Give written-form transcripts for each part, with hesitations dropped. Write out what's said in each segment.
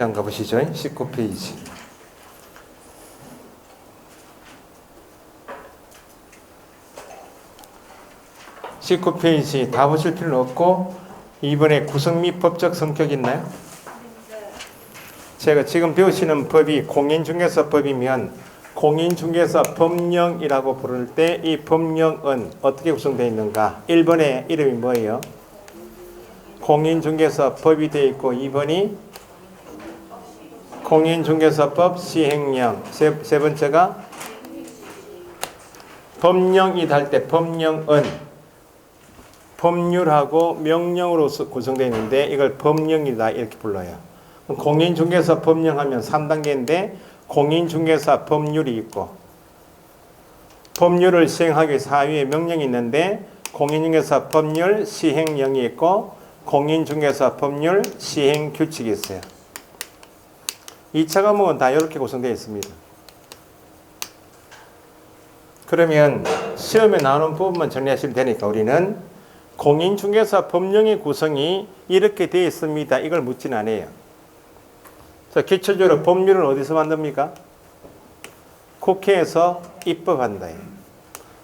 가보시죠. 19페이지. 다 보실 필요는 없고, 이번에 구성 및 법적 성격 있나요? 제가 지금 배우시는 법이 공인중개사법이면 공인중개사법령이라고 부를 때 이 법령은 어떻게 구성되어 있는가? 1번의 이름이 뭐예요? 공인중개사법이 되어 있고 2번이 공인중개사법 시행령, 세 번째가 법령이다 할 때 법령은 법률하고 명령으로 구성되어 있는데 이걸 법령이다 이렇게 불러요. 공인중개사 법령하면 3단계인데 공인중개사 법률이 있고 법률을 시행하기 위해서 하위에 명령이 있는데 공인중개사 법률 시행령이 있고 공인중개사 법률 시행규칙이 있어요. 2차 과목은 다 이렇게 구성되어 있습니다. 그러면 시험에 나오는 부분만 정리하시면 되니까 우리는 공인중개사 법령의 구성이 이렇게 되어 있습니다. 이걸 묻지는 않아요. 자, 기초적으로 법률은 어디서 만듭니까? 국회에서 입법한다.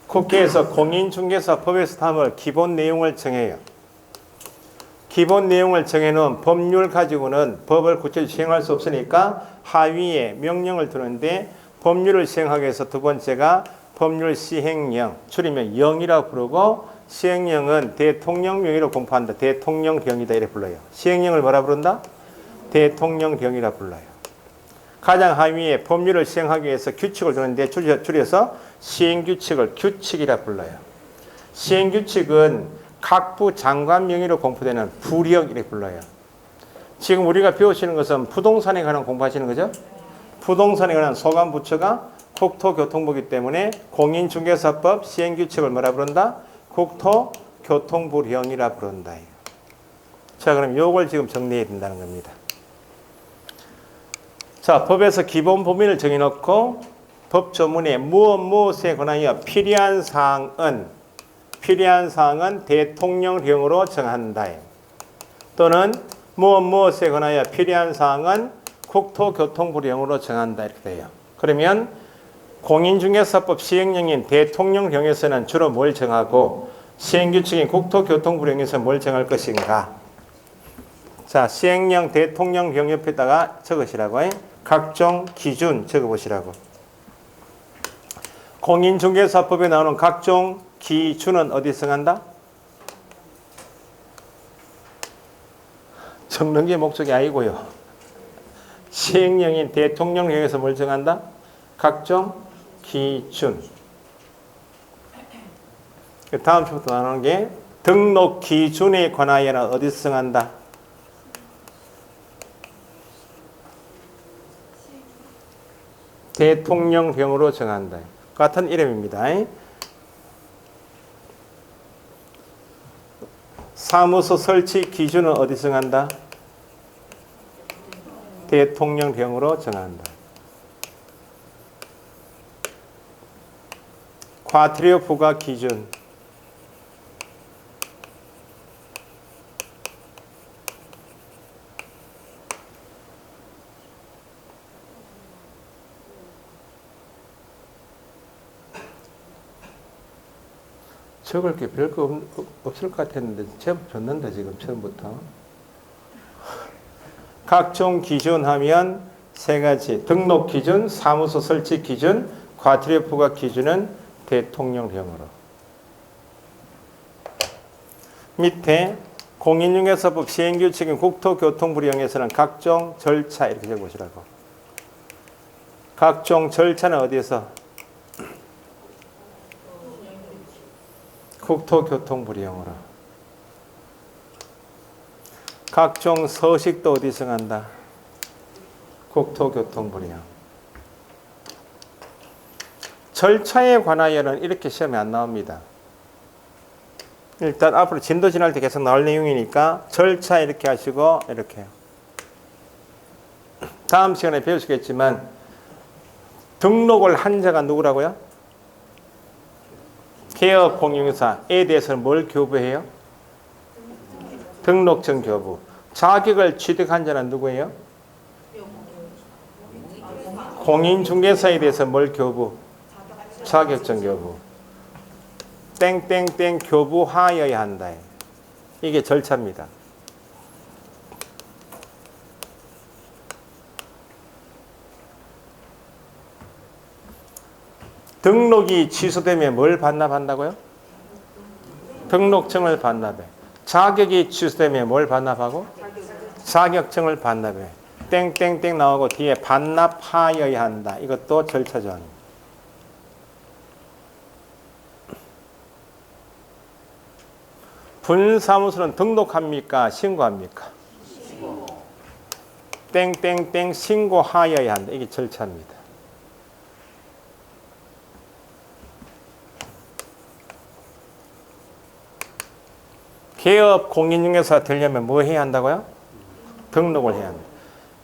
국회에서 공인중개사법에서 담을 기본 내용을 정해요. 기본 내용을 정해놓은 법률 가지고는 법을 구체적으로 시행할 수 없으니까 하위에 명령을 두는데 법률을 시행하기 위해서 두 번째가 법률 시행령, 줄이면 영이라고 부르고 시행령은 대통령령이라고 공부한다. 대통령령이다 이렇게 불러요. 시행령을 뭐라 부른다? 대통령령이라 불러요. 가장 하위에 법률을 시행하기 위해서 규칙을 두는데 줄여서 시행규칙을 규칙이라 불러요. 시행규칙은 각부 장관 명의로 공부되는 부령 이렇게 불러요. 지금 우리가 배우시는 것은 부동산에 관한 공부하시는 거죠? 부동산에 관한 소관부처가 국토교통부이기 때문에 공인중개사법 시행규칙을 뭐라 부른다? 국토교통부령이라 부른다. 자, 그럼 요걸 지금 정리해야 된다는 겁니다. 자, 법에서 기본 범위를 정해놓고 법 조문에 무엇에 관하여 필요한 사항은 대통령령으로 정한다. 또는 무엇에 관하여 필요한 사항은 국토교통부령으로 정한다. 이렇게 돼요. 그러면 공인중개사법 시행령인 대통령령에서는 주로 뭘 정하고 시행규칙인 국토교통부령에서 뭘 정할 것인가? 자, 시행령 대통령령 옆에다가 적으시라고. 각종 기준 적어보시라고. 공인중개사법에 나오는 각종 기준은 어디서 정한다? 적는 게 목적이 아니고요. 시행령인 대통령령에서 뭘 정한다? 각종 기준. 다음 주부터 나오는 게 등록 기준에 관하여는 어디서 정한다? 대통령령으로 정한다. 같은 이름입니다. 사무소 설치 기준은 어디서 정한다? 대통령령으로 정한다. 과태료 부과 기준. 적을 게 별거 없을 것 같았는데 제법 줬는데 지금 처음부터. 각종 기준 하면 세 가지. 등록 기준, 사무소 설치 기준, 과태료 부과 기준은 대통령령으로. 밑에 공인중개사법 시행규칙인 국토교통부령에서는 각종 절차 이렇게 적어보시라고. 각종 절차는 어디에서? 국토교통부령으로. 각종 서식도 어디서 정한다? 국토교통부령. 절차에 관하여는 이렇게 시험에 안 나옵니다. 일단 앞으로 진도 지날 때 계속 나올 내용이니까 절차 이렇게 하시고 이렇게 해요. 다음 시간에 배우시겠지만 등록을 한 자가 누구라고요? 개업 공인중개사에 대해서는 뭘 교부해요? 등록증 교부. 자격을 취득한 자는 누구예요? 공인중개사에 대해서 뭘 교부? 자격증 교부. 땡땡땡 교부하여야 한다. 이게 절차입니다. 등록이 취소되면 뭘 반납한다고요? 등록증을 반납해. 자격이 취소되면 뭘 반납하고? 자격증을 반납해. 땡땡땡 나오고 뒤에 반납하여야 한다. 이것도 절차 조항입니다. 분사무소는 등록합니까? 신고합니까? 땡땡땡 신고하여야 한다. 이게 절차입니다. 개업 공인중개사 되려면 뭐 해야 한다고요? 등록을 해야 한다.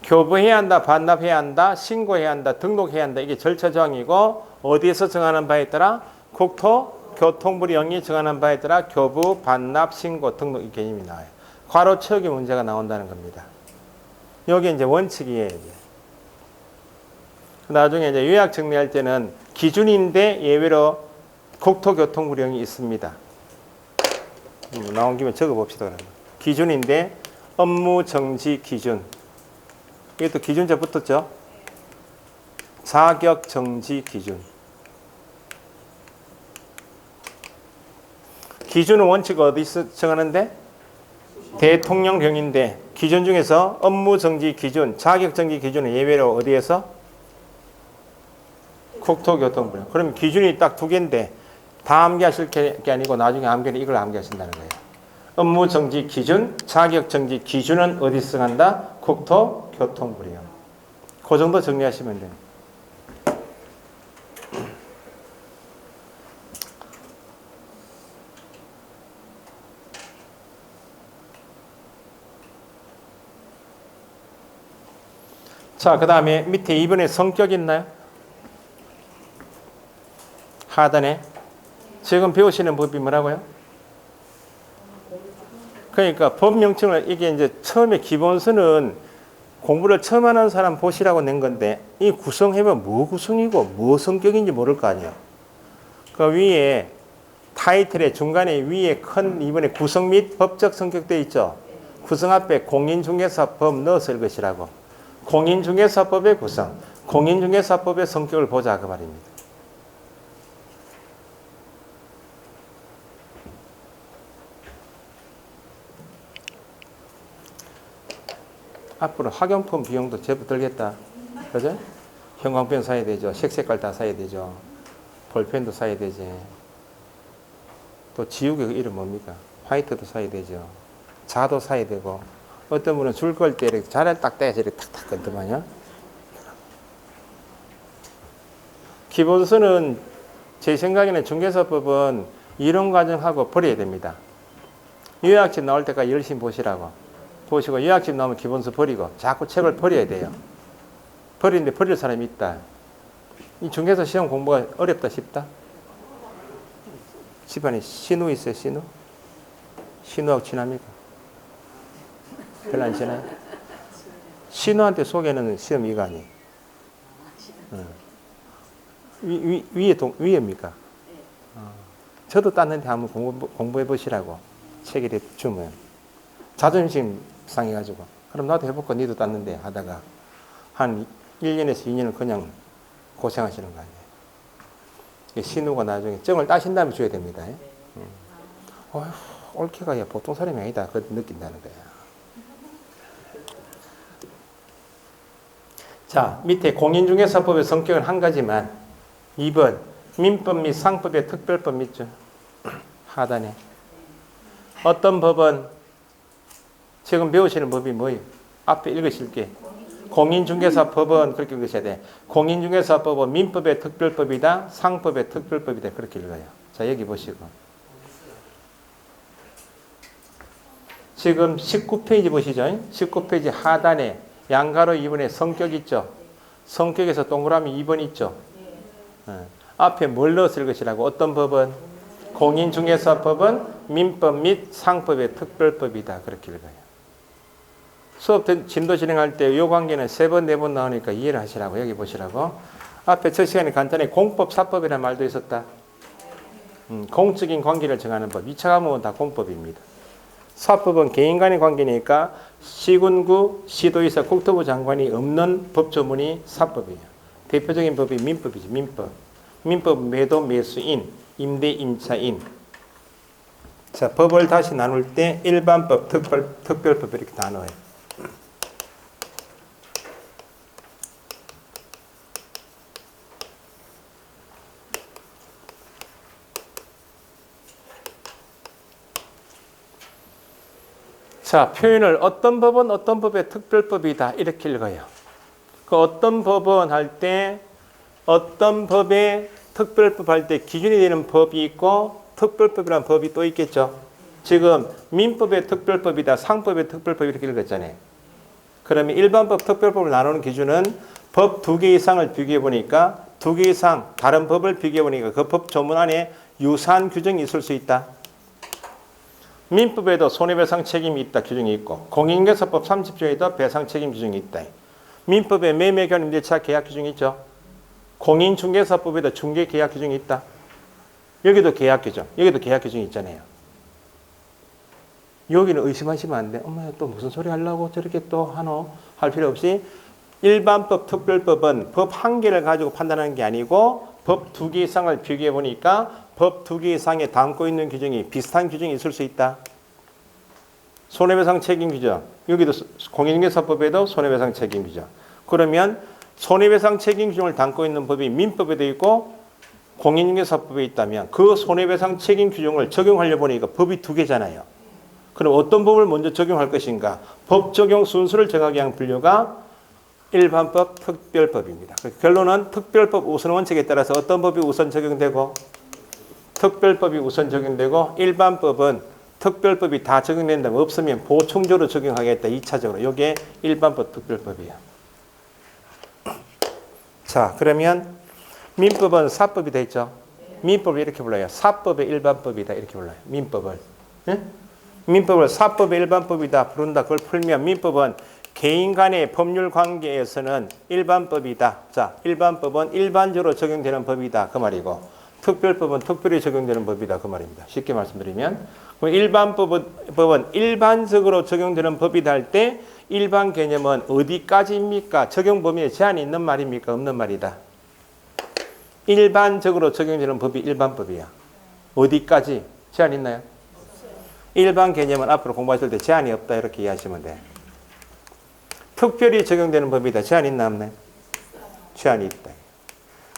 교부해야 한다, 반납해야 한다, 신고해야 한다, 등록해야 한다. 이게 절차 조항이고 어디에서 정하는 바에 따라 국토교통부리 영리 정하는 바에 따라 교부, 반납, 신고, 등록 이 개념이 나와요. 괄호 채우기 문제가 나온다는 겁니다. 여기 이제 원칙이에요. 이제. 나중에 이제 요약 정리할 때는 기준인데 예외로 국토교통부령이 있습니다. 나온 김에 적어봅시다. 그러면. 기준인데 업무 정지 기준. 이게 또 기준자 붙었죠? 자격 정지 기준. 기준은 원칙 어디서 정하는데? 대통령령인데 기준 중에서 업무 정지 기준, 자격 정지 기준은 예외로 어디에서? 국토교통부령. 그럼 기준이 딱 두 개인데 다 암기하실 게 아니고 나중에 암기는 이걸 암기하신다는 거예요. 업무 정지 기준, 자격 정지 기준은 어디서 정한다? 국토교통부령. 그 정도 정리하시면 돼요. 자, 그 다음에 밑에 2번에 성격 있나요? 하단에. 지금 배우시는 법이 뭐라고요? 그러니까 법명칭을 이게 이제 처음에 기본서는 공부를 처음 하는 사람 보시라고 낸 건데 이 구성해보면 뭐 구성이고 뭐 성격인지 모를 거 아니에요. 그 위에 타이틀의 중간에 위에 큰 이번에 구성 및 법적 성격 돼 있죠. 구성 앞에 공인중개사법 넣었을 것이라고. 공인중개사법의 구성, 공인중개사법의 성격을 보자 그 말입니다. 앞으로 학용품 비용도 제법 들겠다. 그죠? 형광펜 사야 되죠. 색색깔 다 사야 되죠. 볼펜도 사야 되지. 또 지우개 이름 뭡니까? 화이트도 사야 되죠. 자도 사야 되고. 어떤 분은 줄 걸 때 이렇게 자를 딱 떼서 이렇게 탁탁 끊더만요. 기본서는 제 생각에는 중개사법은 이론 과정하고 버려야 됩니다. 요약집 나올 때까지 열심히 보시라고. 보시고 요약집 나오면 기본서 버리고 자꾸 책을 버려야 돼요. 버리는데 버릴 사람이 있다. 이 중개사 시험 공부가 어렵다 싶다? 집안에 신우 있어요, 신우? 신우하고 친합니까? 별로 안 친해요? 신우한테 소개는 시험 이거 아니에요. 위에입니까? 저도 땄는데 한번 공부해 보시라고 책 이렇게 주면 자존심 상해가지고 그럼 나도 해볼까 니도 땄는데 하다가 한 1년에서 2년은 그냥 고생하시는 거 아니에요. 신우가 나중에 정을 따신 다음에 줘야 됩니다. 옳게가 야 보통 사람이 아니다. 그걸 느낀다는 거야. 자, 밑에 공인중개사법의 성격은 한 가지만 2번 민법 및 상법의 특별법 있죠. 하단에 어떤 법은 지금 배우시는 법이 뭐예요? 앞에 읽으실게. 공인중개사법은 그렇게 읽으셔야 돼. 공인중개사법은 민법의 특별법이다. 상법의 특별법이다. 그렇게 읽어요. 자, 여기 보시고. 지금 19페이지 보시죠. 19페이지 하단에 양가로 2번에 성격 있죠. 성격에서 동그라미 2번 있죠. 앞에 뭘 넣었을 것이라고. 어떤 법은? 공인중개사법은 민법 및 상법의 특별법이다. 그렇게 읽어요. 수업 진도 진행할 때 요 관계는 3번, 4번 나오니까 이해를 하시라고. 여기 보시라고. 앞에 첫 시간에 간단히 공법, 사법이라는 말도 있었다. 공적인 관계를 정하는 법. 2차 과목은 다 공법입니다. 사법은 개인 간의 관계니까 시군구, 시도의사, 국토부 장관이 없는 법조문이 사법이에요. 대표적인 법이 민법이지. 민법. 민법 매도, 매수인, 임대, 임차인. 자, 법을 다시 나눌 때 일반법, 특별법 이렇게 나눠요. 자, 표현을 어떤 법은 어떤 법의 특별법이다 이렇게 읽어요. 그 어떤 법은 할 때 어떤 법의 특별법 할 때 기준이 되는 법이 있고 특별법이라는 법이 또 있겠죠. 지금 민법의 특별법이다, 상법의 특별법 이렇게 읽었잖아요. 그러면 일반법, 특별법을 나누는 기준은 법 2개 이상을 비교해 보니까 2개 이상 다른 법을 비교해 보니까 그 법 조문 안에 유사한 규정이 있을 수 있다. 민법에도 손해배상 책임이 있다 규정이 있고 공인중개사법 30조에도 배상 책임 규정이 있다. 민법에 매매견 임대차 계약 규정이 있죠. 공인중개사법에도 중개계약 규정이 있다. 여기도 계약 규정, 여기도 계약 규정이 있잖아요. 여기는 의심하시면 안 돼. 엄마 또 무슨 소리 하려고 저렇게 또 하노? 할 필요 없이 일반법, 특별법은 법 한 개를 가지고 판단하는 게 아니고 법 2개 이상을 비교해 보니까 법 2개 이상에 담고 있는 규정이 비슷한 규정이 있을 수 있다. 손해배상 책임 규정. 여기도 공인중개사법에도 손해배상 책임 규정. 그러면 손해배상 책임 규정을 담고 있는 법이 민법에도 있고 공인중개사법에 있다면 그 손해배상 책임 규정을 적용하려 보니까 법이 2개잖아요. 그럼 어떤 법을 먼저 적용할 것인가? 법 적용 순서를 정하게 한 분류가 일반법, 특별법입니다. 결론은 특별법 우선 원칙에 따라서 어떤 법이 우선 적용되고 특별법이 우선 적용되고 일반법은 특별법이 다 적용된다면 없으면 보충적으로 적용하겠다. 2차적으로. 이게 일반법, 특별법이에요. 자, 그러면 민법은 사법이 돼 있죠. 민법을 이렇게 불러요. 사법의 일반법이다. 이렇게 불러요. 민법을. 네? 민법을 사법의 일반법이다 부른다. 그걸 풀면 민법은 개인 간의 법률 관계에서는 일반법이다. 자, 일반법은 일반적으로 적용되는 법이다. 그 말이고 특별법은 특별히 적용되는 법이다. 그 말입니다. 쉽게 말씀드리면 일반법은 일반적으로 적용되는 법이다 할 때 일반 개념은 어디까지입니까? 적용 범위에 제한이 있는 말입니까? 없는 말이다. 일반적으로 적용되는 법이 일반법이야. 어디까지? 제한 있나요? 일반 개념은 앞으로 공부하실 때 제한이 없다 이렇게 이해하시면 돼. 특별히 적용되는 법이다. 제한 있나 없네? 제한이 있다.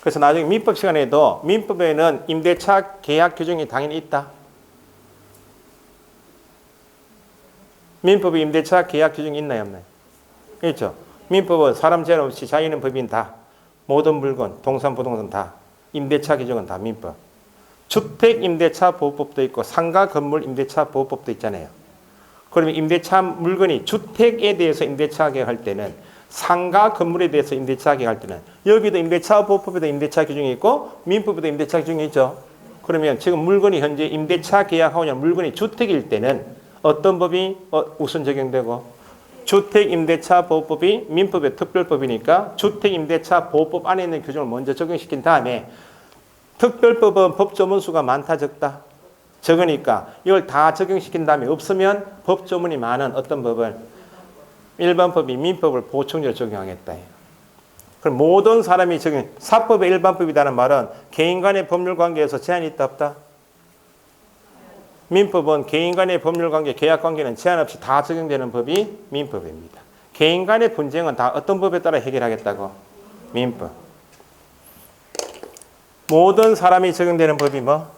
그래서 나중에 민법 시간에도 민법에는 임대차 계약 규정이 당연히 있다. 민법에 임대차 계약 규정이 있나요 없나요? 있죠. 민법은 사람 제한 없이 자유는 법인 다. 모든 물건, 동산, 부동산 다. 임대차 규정은 다 민법. 주택 임대차 보호법도 있고 상가 건물 임대차 보호법도 있잖아요. 그러면 임대차 물건이 주택에 대해서 임대차 계약할 때는 상가 건물에 대해서 임대차 계약할 때는 여기도 임대차 보호법에도 임대차 규정이 있고 민법에도 임대차 규정이 있죠. 그러면 지금 물건이 현재 임대차 계약하고자 물건이 주택일 때는 어떤 법이 우선 적용되고 주택 임대차 보호법이 민법의 특별법이니까 주택 임대차 보호법 안에 있는 규정을 먼저 적용시킨 다음에 특별법은 법조문수가 많다 적다? 적으니까 이걸 다 적용시킨 다음에 없으면 법조문이 많은 어떤 법을 일반법이 민법을 보충적으로 적용하겠다. 그럼 모든 사람이 적용, 사법의 일반법이라는 말은 개인 간의 법률 관계에서 제한이 있다 없다? 민법은 개인 간의 법률 관계, 계약 관계는 제한 없이 다 적용되는 법이 민법입니다. 개인 간의 분쟁은 다 어떤 법에 따라 해결하겠다고? 민법. 모든 사람이 적용되는 법이 뭐?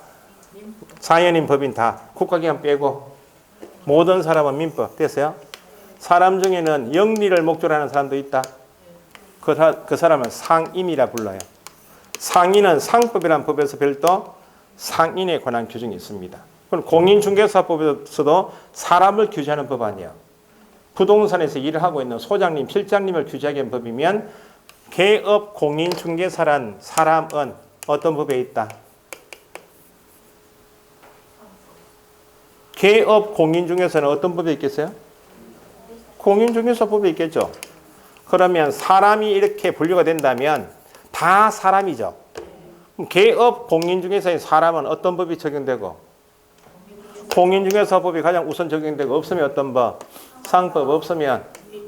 자연인 법인 다. 국가기관 빼고. 모든 사람은 민법. 됐어요? 사람 중에는 영리를 목적으로 하는 사람도 있다. 그 사람은 상인이라 불러요. 상인은 상법이라는 법에서 별도 상인에 관한 규정이 있습니다. 그럼 공인중개사법에서도 사람을 규제하는 법 아니에요. 부동산에서 일을 하고 있는 소장님, 실장님을 규제하기 위한 법이면 개업 공인중개사란 사람은 어떤 법에 있다? 개업 공인중개사는 어떤 법에 있겠어요? 공인중개사법에 있겠죠. 그러면 사람이 이렇게 분류가 된다면 다 사람이죠. 그럼 개업 공인중개사의 사람은 어떤 법이 적용되고 공인중개사법이 가장 우선 적용되고 없으면 어떤 법? 상법 없으면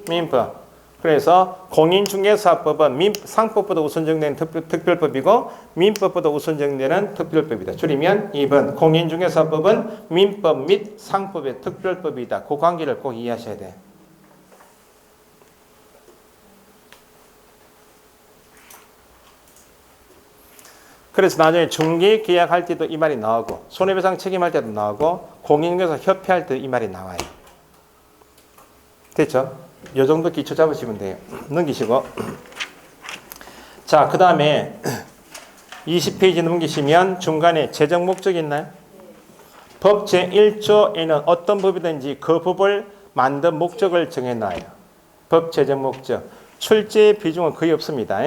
민법. 그래서 공인중개사법은 상법보다 우선 적용되는 특별법이고 민법보다 우선 적용되는 특별법이다. 줄이면 2번 공인중개사법은 민법 및 상법의 특별법이다. 그 관계를 꼭 이해하셔야 돼. 그래서 나중에 중개계약할 때도 이 말이 나오고 손해배상 책임할 때도 나오고 공인중개사 협회할 때도 이 말이 나와요. 됐죠? 이 정도 기초 잡으시면 돼요. 넘기시고. 자, 그 다음에 20페이지 넘기시면 중간에 재정 목적이 있나요? 법 제1조에는 어떤 법이든지 그 법을 만든 목적을 정해놔요. 법 재정 목적. 출제 비중은 거의 없습니다.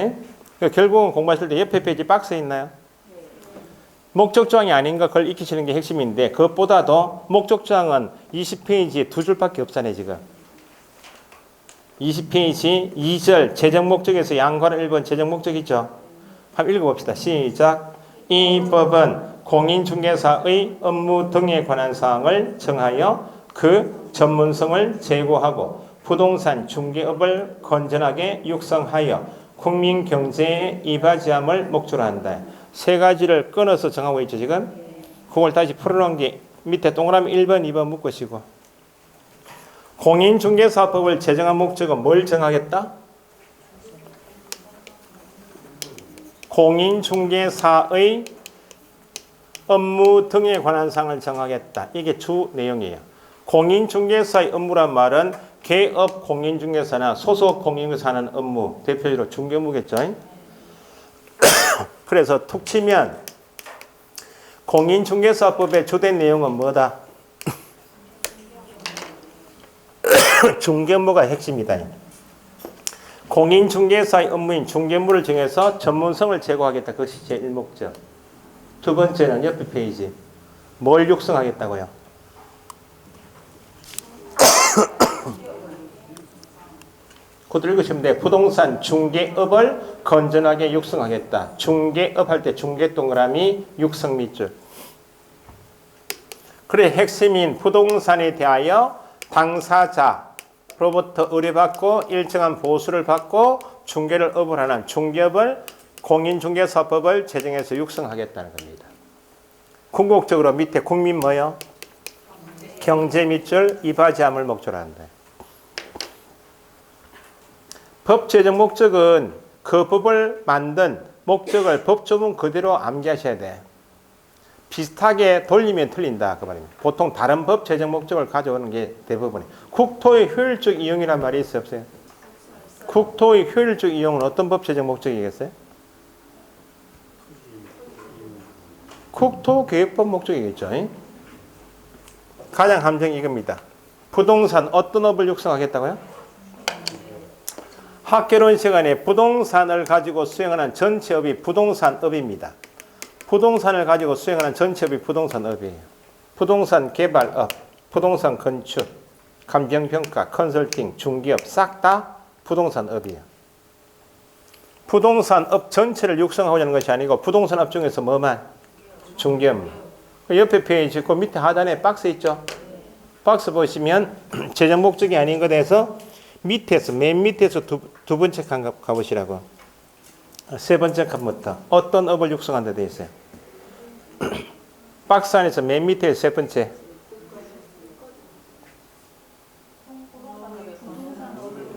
결국은 공부하실 때 옆에 페이지 박스에 있나요? 목적조항이 아닌가 그걸 익히시는 게 핵심인데 그것보다도 목적조항은 20페이지에 두 줄밖에 없잖아요. 지금 20페이지 2절 재정 목적에서 양관은 1번 재정 목적 있죠. 한번 읽어봅시다. 시작. 이 법은 공인중개사의 업무 등에 관한 사항을 정하여 그 전문성을 제고하고 부동산 중개업을 건전하게 육성하여 국민 경제에 이바지함을 목적으로 한다. 세 가지를 끊어서 정하고 있죠. 지금 그걸 다시 풀어놓은 게 밑에 동그라미 1번 2번 묶으시고 공인중개사법을 제정한 목적은 뭘 정하겠다? 공인중개사의 업무 등에 관한 사항을 정하겠다. 이게 주 내용이에요. 공인중개사의 업무란 말은 개업 공인중개사나 소속 공인중개사 하는 업무, 대표적으로 중개업무겠죠. 그래서 툭 치면 공인중개사법의 주된 내용은 뭐다? 중개업무가 핵심이다. 공인중개사의 업무인 중개업무를 정해서 전문성을 제고하겠다. 그것이 제1목적. 두 번째는 옆에 페이지. 뭘 육성하겠다고요? 그대로 읽으시면 돼요. 부동산 중개업을 건전하게 육성하겠다. 중개업 할 때 중개 동그라미 육성 밑줄. 그래 핵심인 부동산에 대하여 당사자로부터 의뢰받고 일정한 보수를 받고 중개를 업을 하는 중개업을 공인중개사법을 제정해서 육성하겠다는 겁니다. 궁극적으로 밑에 국민 뭐요? 경제 밑줄 이바지함을 목적으로 한다. 법 제정 목적은 그 법을 만든 목적을 법조문 그대로 암기하셔야 돼. 비슷하게 돌리면 틀린다 그 말입니다. 보통 다른 법 제정 목적을 가져오는 게 대부분이에요. 국토의 효율적 이용이란 말이 있어요 없어요? 국토의 효율적 이용은 어떤 법 제정 목적이겠어요? 국토계획법 목적이겠죠. 가장 함정이 이겁니다. 부동산 어떤 업을 육성하겠다고요? 학개론 시간에 부동산을 가지고 수행하는 전체업이 부동산업입니다. 부동산을 가지고 수행하는 전체업이 부동산업이에요. 부동산 개발업, 부동산 건축, 감정평가, 컨설팅, 중개업 싹 다 부동산업이에요. 부동산업 전체를 육성하고자 하는 것이 아니고 부동산업 중에서 뭐만? 중개업. 옆에 페이지 그 밑에 하단에 박스 있죠? 박스 보시면 재정 목적이 아닌 것에 대해서 밑에서 맨 밑에서 두 번째 칸 가보시라고. 세 번째 칸부터 어떤 업을 육성한다 돼 있어요. 박스 안에서 맨 밑에 세 번째.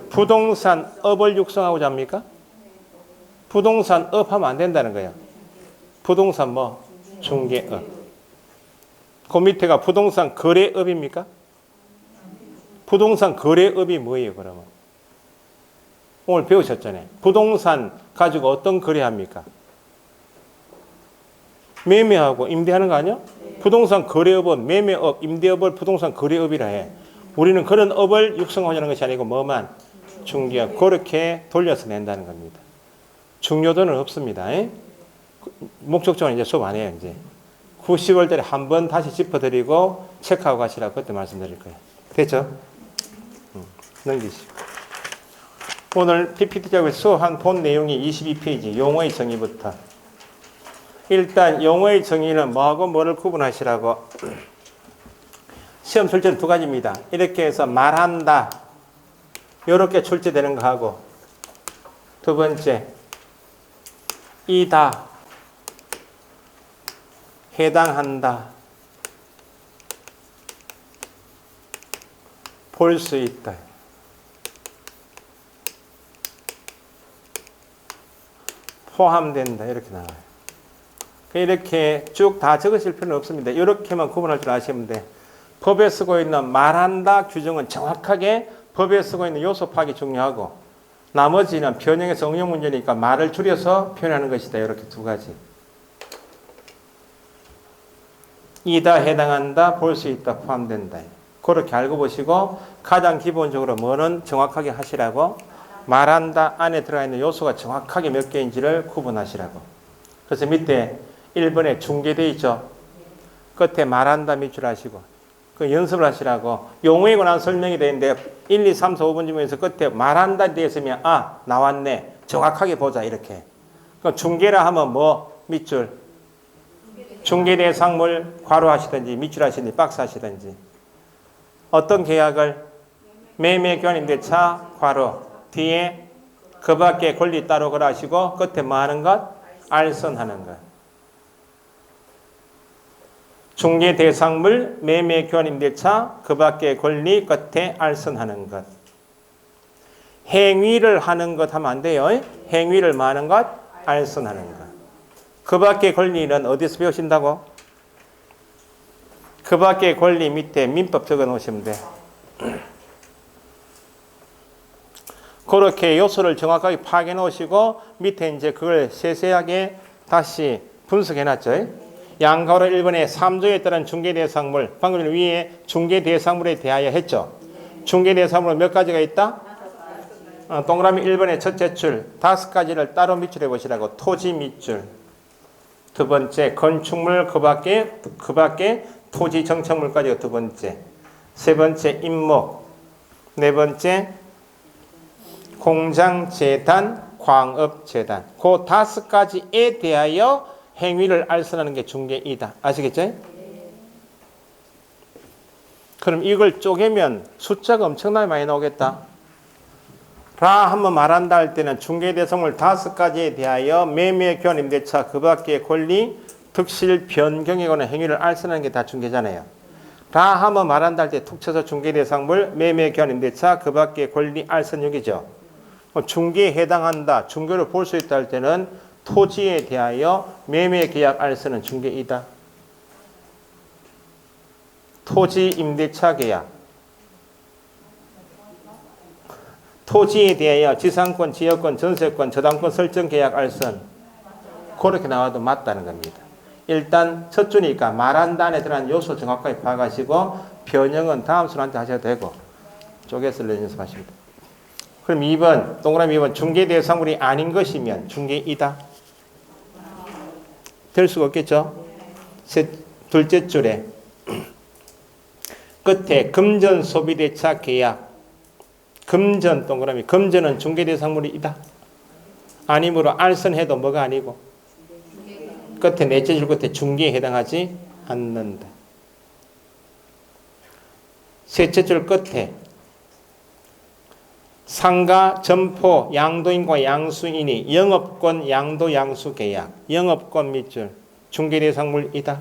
부동산 업을 육성하고자 합니까? 부동산 업 하면 안 된다는 거예요. 부동산 뭐? 중개업. 그 밑에가 부동산 거래업입니까? 부동산 거래업이 뭐예요, 그러면? 오늘 배우셨잖아요. 부동산 가지고 어떤 거래합니까? 매매하고 임대하는 거 아니야? 부동산 거래업은 매매업, 임대업을 부동산 거래업이라 해. 우리는 그런 업을 육성하려는 것이 아니고 뭐만? 중개업. 그렇게 돌려서 낸다는 겁니다. 중요도는 없습니다. 목적적으로 이제 수업 안 해요, 이제. 9, 10월 달에 한 번 다시 짚어드리고 체크하고 가시라고 그때 말씀드릴 거예요. 됐죠? 넘기시고. 오늘 PPT 작업에 수한 본 내용이 22페이지 용어의 정의부터. 일단 용어의 정의는 뭐하고 뭐를 구분하시라고. 시험 출제는 두 가지입니다. 이렇게 해서 말한다. 이렇게 출제되는 거 하고, 두 번째, 이다. 해당한다. 볼 수 있다. 포함된다. 이렇게 나와요. 이렇게 쭉 다 적으실 필요는 없습니다. 이렇게만 구분할 줄 아시면 돼. 법에 쓰고 있는 말한다 규정은 정확하게 법에 쓰고 있는 요소 파악이 중요하고, 나머지는 변형에서 응용 문제니까 말을 줄여서 표현하는 것이다. 이렇게 두 가지. 이다, 해당한다, 볼 수 있다, 포함된다. 그렇게 알고 보시고, 가장 기본적으로 뭐는 정확하게 하시라고, 말한다 안에 들어가 있는 요소가 정확하게 몇 개인지를 구분하시라고. 그래서 밑에 1번에 중개되어 있죠. 끝에 말한다 밑줄 하시고, 그 연습을 하시라고. 용어에 관한 설명이 되는데 1, 2, 3, 4, 5번 중에서 끝에 말한다 되어 있으면 아, 나왔네. 정확하게 보자. 이렇게. 그 중개라 하면 뭐 밑줄. 중개 대상물 괄호 하시든지 밑줄 하시든지 박스 하시든지. 어떤 계약을? 매매 교환 임대차 괄호. 뒤에 그 밖에 권리 따로 걸어하시고 끝에 뭐 하는 것? 알선하는 것. 중개 대상물, 매매 교환 임대차, 그 밖에 권리 끝에 알선하는 것. 행위를 하는 것 하면 안 돼요. 행위를 뭐 하는 것? 알선하는 것. 그 밖에 권리는 어디서 배우신다고? 그 밖에 권리 밑에 민법 적어 놓으시면 돼. 그렇게 요소를 정확하게 파악해 놓으시고 밑에 이제 그걸 세세하게 다시 분석해 놨죠. 양가로 1번에 3조에 따른 중개대상물, 방금 위에 중개대상물에 대하여 했죠. 중개대상물은 몇 가지가 있다? 동그라미 1번의 첫째 줄 5가지를 따로 밑줄해 보시라고. 토지 밑줄. 두 번째 건축물 그 밖에 토지 정착물까지가 두 번째. 세 번째 임목. 네 번째 공장 재단, 광업 재단. 그 5가지에 대하여 행위를 알선하는 게 중개이다. 아시겠죠? 그럼 이걸 쪼개면 숫자가 엄청나게 많이 나오겠다. 라 한번 말한다 할 때는 중개대상물 5가지에 대하여 매매 교환 임대차 그 밖의 권리 득실 변경에 관한 행위를 알선하는 게 다 중개잖아요. 라 한번 말한다 할 때 툭 쳐서 중개대상물 매매 교환 임대차 그 밖의 권리 알선육이죠. 중개에 해당한다. 중개를 볼 수 있다 할 때는 토지에 대하여 매매 계약 알선은 중개이다. 토지 임대차 계약. 토지에 대하여 지상권, 지역권, 전세권, 저당권 설정 계약 알선. 그렇게 나와도 맞다는 겁니다. 일단 첫 주니까 말한다 안에 들어간 요소 정확하게 파악하시고 변형은 다음 순한테 하셔도 되고 쪼개서 연습하십니다. 그럼 2번, 동그라미 2번 중개대상물이 아닌 것이면 중개이다. 될 수가 없겠죠. 둘째 줄에 끝에 금전 소비대차 계약. 금전 동그라미. 금전은 중개대상물이다. 아니므로 알선해도 뭐가 아니고. 끝에 넷째 줄 끝에 중개에 해당하지 않는다. 셋째 줄 끝에 상가, 점포, 양도인과 양수인이 영업권, 양도, 양수 계약. 영업권 밑줄. 중개대상물이다.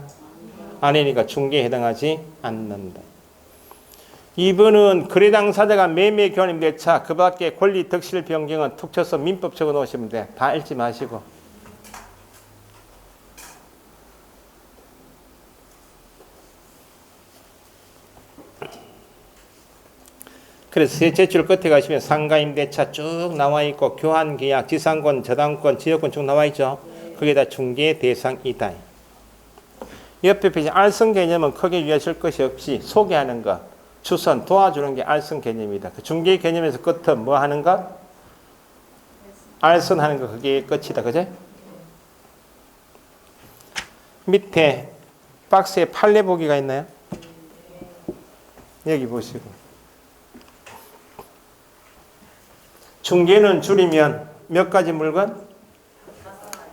아니니까 중개에 해당하지 않는다. 2번은 거래 당사자가 매매 교환 임대차 그 밖에 권리 득실 변경은 툭 쳐서 민법 적어 놓으시면 돼. 다 읽지 마시고. 그래서 셋째 줄 끝에 가시면 상가 임대차 쭉 나와 있고 교환 계약, 지상권, 저당권, 지역권 쭉 나와 있죠. 그게 다 중개 대상이다. 옆에 표시 알선 개념은 크게 유의하실 것이 없이 소개하는 것, 추선, 도와주는 게 알선 개념이다. 그 중개 개념에서 끝은 뭐 하는 것? 알선하는 거 그게 끝이다. 그제? 밑에 박스에 판례 보기가 있나요? 여기 보시고. 중개는 줄이면 몇 가지 물건?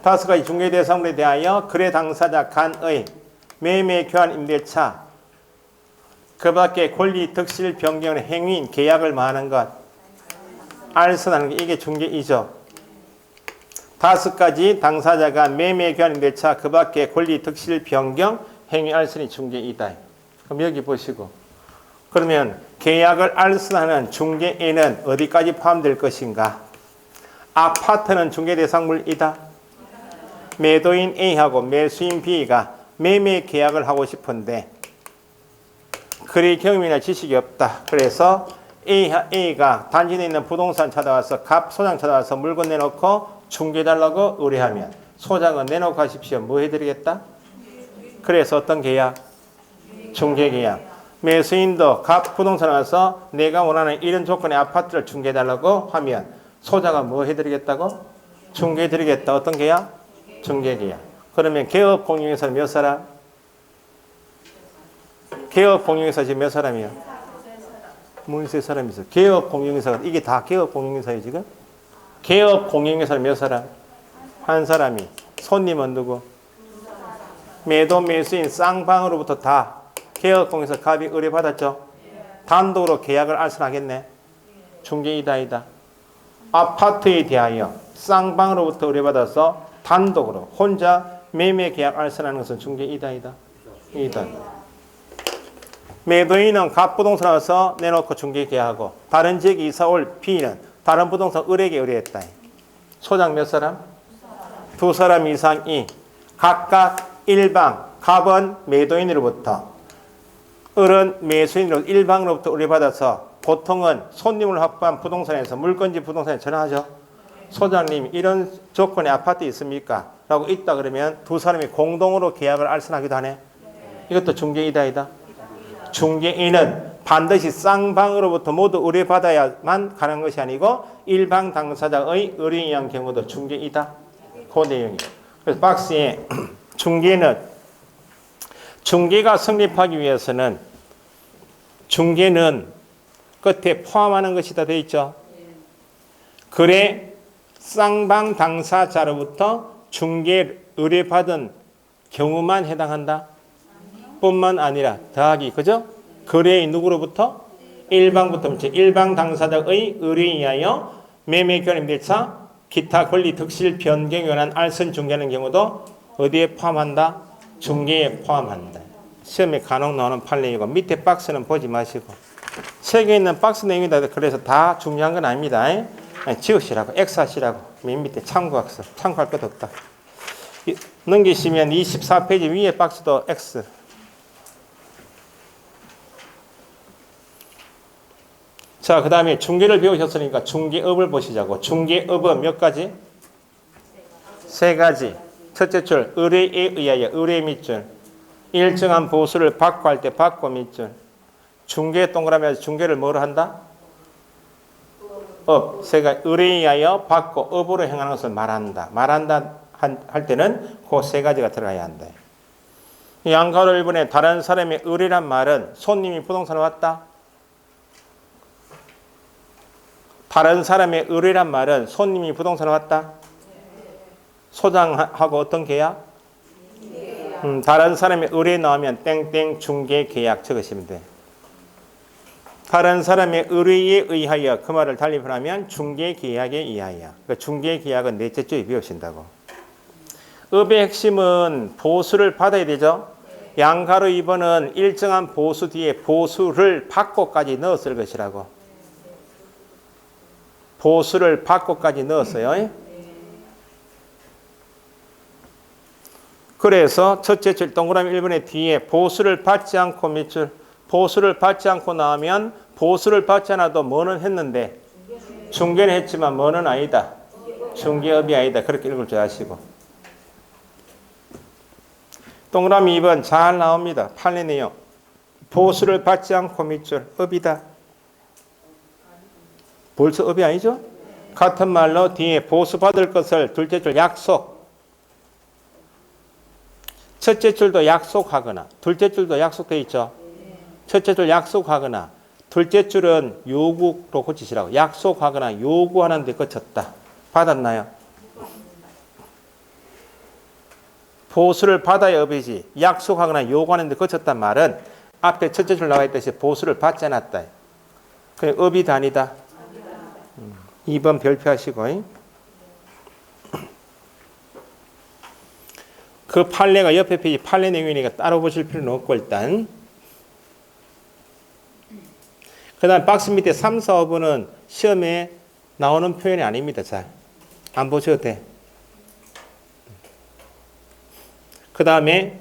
5가지 중개 대상물에 대하여 거래 당사자 간의 매매 교환 임대차 그 밖에 권리 득실 변경의 행위인 계약을 말하는 것 알선하는 게 이게 중개이죠. 5가지 당사자가 매매 교환 임대차 그 밖에 권리 득실 변경 행위 알선이 중개이다. 그럼 여기 보시고 그러면 계약을 알선하는 중개인은 어디까지 포함될 것인가? 아파트는 중개 대상물이다. 매도인 A하고 매수인 B가 매매 계약을 하고 싶은데 거래 경험이나 지식이 없다. 그래서 A가 단지에 있는 부동산 찾아와서 갑 소장 찾아와서 물건 내놓고 중개해달라고 의뢰하면 소장은 내놓고 하십시오. 뭐 해드리겠다? 그래서 어떤 계약? 중개계약. 매수인도 갑 부동산 와서 내가 원하는 이런 조건의 아파트를 중개해달라고 하면 소장은 뭐 해드리겠다고? 중개해드리겠다. 어떤 계약? 중개계약. 그러면 개업 공유회사는 몇 사람? 개업 공유회사 지금 몇 사람이요? 13사람이 있어. 개업 공유회사가 이게 다 개업 공유회사예요 지금? 개업 공유회사는 몇 사람? 한 사람이. 손님은 누구? 매도 매수인 쌍방으로부터 다 개업 공유회사 갑이 의뢰받았죠? 단독으로 계약을 알선하겠네. 중개이다 아니다. 아파트에 대하여 쌍방으로부터 의뢰받아서 단독으로 혼자 매매 계약 알선하는 것은 중개이다 아니다. 이다. 매도인은 갑 부동산 와서 내놓고 중개 계약하고 다른 지역에 이사 올 B는 다른 부동산 을에게 의뢰했다. 소장 몇 사람? 2사람 이상이 각각 일방 갑은 매도인으로부터 을은 매수인으로 일방으로부터 의뢰받아서 보통은 손님을 확보한 부동산에서 물건지 부동산에 전화하죠. 소장님 이런 조건의 아파트 있습니까? 라고 있다 그러면 2사람이 공동으로 계약을 알선하기도 하네. 이것도 중개이다 아니다. 중개인은 반드시 쌍방으로부터 모두 의뢰받아야만 가는 것이 아니고 일방 당사자의 의뢰에 의한 경우도 중개이다. 그 내용이에요. 그래서 박스에 중개가 성립하기 위해서는 중개는 끝에 포함하는 것이다 되어 있죠. 그래 쌍방 당사자로부터 중개 의뢰받은 경우만 해당한다. 뿐만 아니라 더하기 그죠? 거래의 누구로부터? 일방부터 일방 당사자의 의뢰에 의하여 매매 교환 임대차 기타 권리 득실 변경에 관한 알선 중개하는 경우도 어디에 포함한다? 중개에 포함한다. 시험에 간혹 나오는 판례이고 밑에 박스는 보지 마시고 책에 있는 박스 내용이다. 그래서 다 중요한 건 아닙니다. 지우시라고 X하시라고 맨 밑에 참고학습 참고할 것도 없다. 넘기시면 24페이지 위에 박스도 X. 자, 그 다음에 중개를 배우셨으니까 중개업을 보시자고. 중개업은 몇 가지? 3가지. 첫째 줄, 의뢰에 의하여, 의뢰 밑줄. 일정한 보수를 받고 할 때 받고 밑줄. 중개 동그라미에서 중개를 뭐로 한다? 업. 3가지. 의뢰에 의하여 받고 업으로 행하는 것을 말한다. 말한다 할 때는 그 3가지가 들어가야 한다. 양가로 1번에 다른 사람의 의뢰란 말은 손님이 부동산에 왔다. 다른 사람의 의뢰란 말은 손님이 부동산에 왔다. 소장하고 어떤 계약? 다른 사람의 의뢰 나오면 땡땡 중개 계약 적으시면 돼. 다른 사람의 의뢰에 의하여 그 말을 달리 표현하면 중개 계약에 의하여. 그러니까 중개 계약은 넷째 줄에 배우신다고. 업의 핵심은 보수를 받아야 되죠. 양가로 2번은 일정한 보수 뒤에 보수를 받고까지 넣었을 것이라고. 보수를 받고까지 넣었어요. 그래서 첫째 줄 동그라미 1번의 뒤에 보수를 받지 않고 밑줄 보수를 받지 않고 나오면 보수를 받지 않아도 뭐는 했는데 중개는 했지만 뭐는 아니다. 중개업이 아니다. 그렇게 읽을 줄 아시고. 동그라미 2번 잘 나옵니다. 판례 내용. 보수를 받지 않고 밑줄 업이다. 벌써 업이 아니죠? 같은 말로 뒤에 보수받을 것을 둘째 줄 약속. 첫째 줄도 약속하거나 둘째 줄도 약속되어 있죠. 첫째 줄 약속하거나 둘째 줄은 요구로 고치시라고. 약속하거나 요구하는 데 거쳤다. 받았나요? 보수를 받아야 업이지. 약속하거나 요구하는 데 거쳤단 말은 앞에 첫째 줄 나와 있듯이 보수를 받지 않았다. 그냥 업이 다니다. 2번 별표하시고. 그 판례가 옆에 페이지 판례 내용이니까 따로 보실 필요는 없고 일단. 그 다음 박스 밑에 3, 4, 5번은 시험에 나오는 표현이 아닙니다. 잘. 안 보셔도 돼. 그 다음에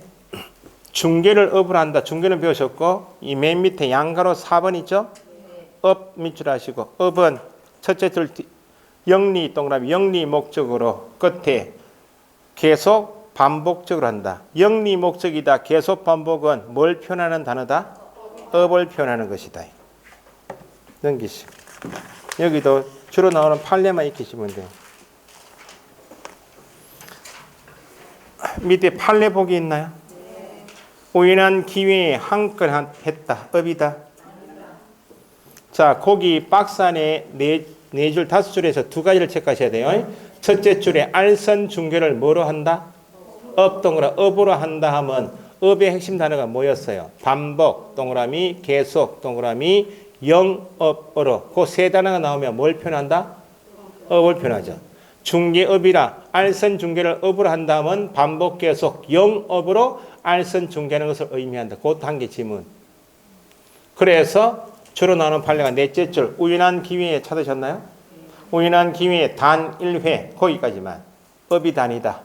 중개를 업을 한다. 중개는 배우셨고 이 맨 밑에 양가로 4번 있죠? 업 밑줄 하시고 업은 첫째 줄 영리 동그라미 영리 목적으로 끝에 계속 반복적으로 한다. 영리 목적이다. 계속 반복은 뭘 표현하는 단어다? 업을 표현하는 것이다. 넘기시고 여기도 주로 나오는 판례만 익히시면 돼요. 밑에 판례 복이 있나요? 네. 우연한 기회에 한 건 했다. 업이다. 자, 거기 박스 안에 네 줄, 5줄에서 두 가지를 체크하셔야 돼요. 첫째 줄에 알선 중개를 뭐로 한다? 업 동그라 업으로 한다 하면 업의 핵심 단어가 뭐였어요? 반복 동그라미, 계속 동그라미, 영업으로 그 세 단어가 나오면 뭘 표현한다? 업을 표현하죠. 중개업이라 알선 중개를 업으로 한다면 반복 계속 영업으로 알선 중개하는 것을 의미한다. 그 단계 지문. 그래서 주로 나오는 판례가 넷째 줄 우연한 기회에 찾으셨나요? 우연한 기회에 단 1회 거기까지만 업이 단이다.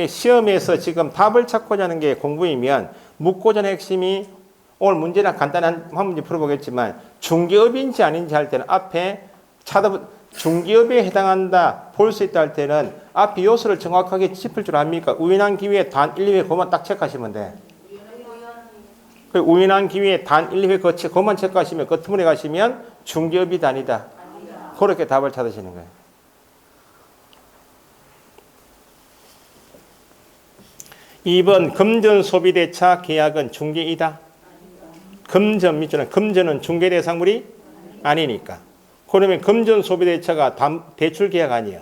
시험에서 지금 답을 찾고자 하는 게 공부이면 묻고자 하는 핵심이 오늘 문제나 간단한 한 문제 풀어보겠지만 중개업인지 아닌지 할 때는 앞에 중개업에 해당한다 볼 수 있다 할 때는 앞에 요소를 정확하게 짚을 줄 압니까? 우연한 기회에 단 1, 2회 그것만 딱 체크하시면 돼. 우연한 기회에 단 1, 2회 그것만 체크하시면 그 틈에 가시면 중개업이 단이다. 그렇게 답을 찾으시는 거예요. (2번) 금전 소비대차 계약은 중개이다. 금전 밑줄은 금전은 중개 대상물이 아니니까. 그러면 금전 소비대차가 대출 계약 아니에요.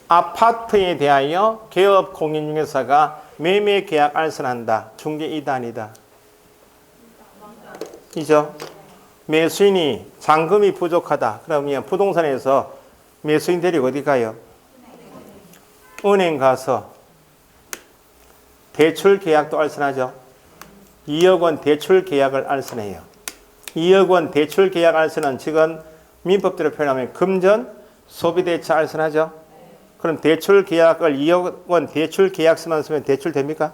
아파트에 대하여 개업 공인중개사가 매매 계약 알선한다. 중개이다 아니다. 이죠. 매수인이 잔금이 부족하다. 그러면 부동산에서 매수인 데리고 어디 가요? 은행 가서 대출 계약도 알선하죠. 2억 원 대출 계약을 알선해요. 2억 원 대출 계약 알선은 지금 민법대로 표현하면 금전 소비대차 알선하죠. 그럼 대출 계약을 2억 원 대출 계약서만 쓰면 대출 됩니까?